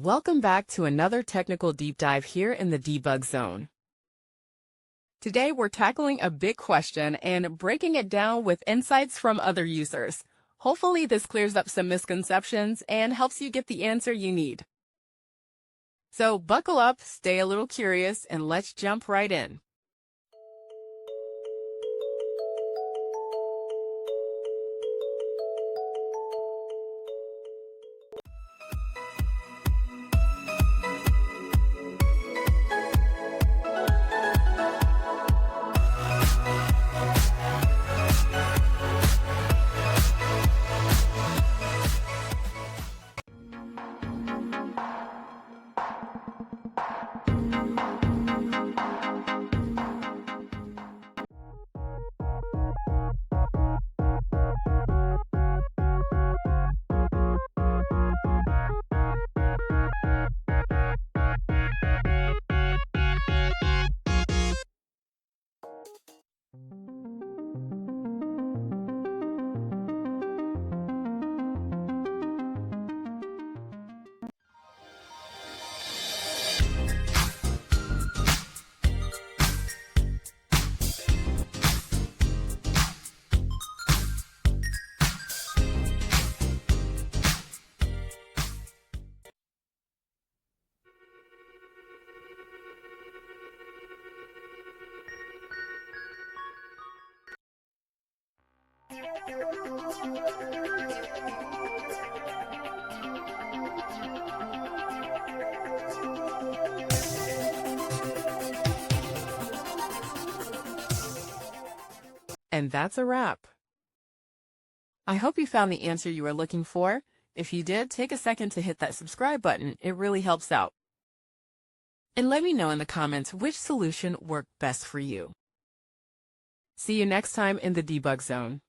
Welcome back to another technical deep dive here in the debug zone. Today we're tackling a big question and breaking it down with insights from other users. Hopefully this clears up some misconceptions and helps you get the answer you need. So buckle up, stay a little curious, and let's jump right in. And that's a wrap. I hope you found the answer you were looking for. If you did, take a second to hit that subscribe button. It really helps out. And let me know in the comments which solution worked best for you. See you next time in the debug zone.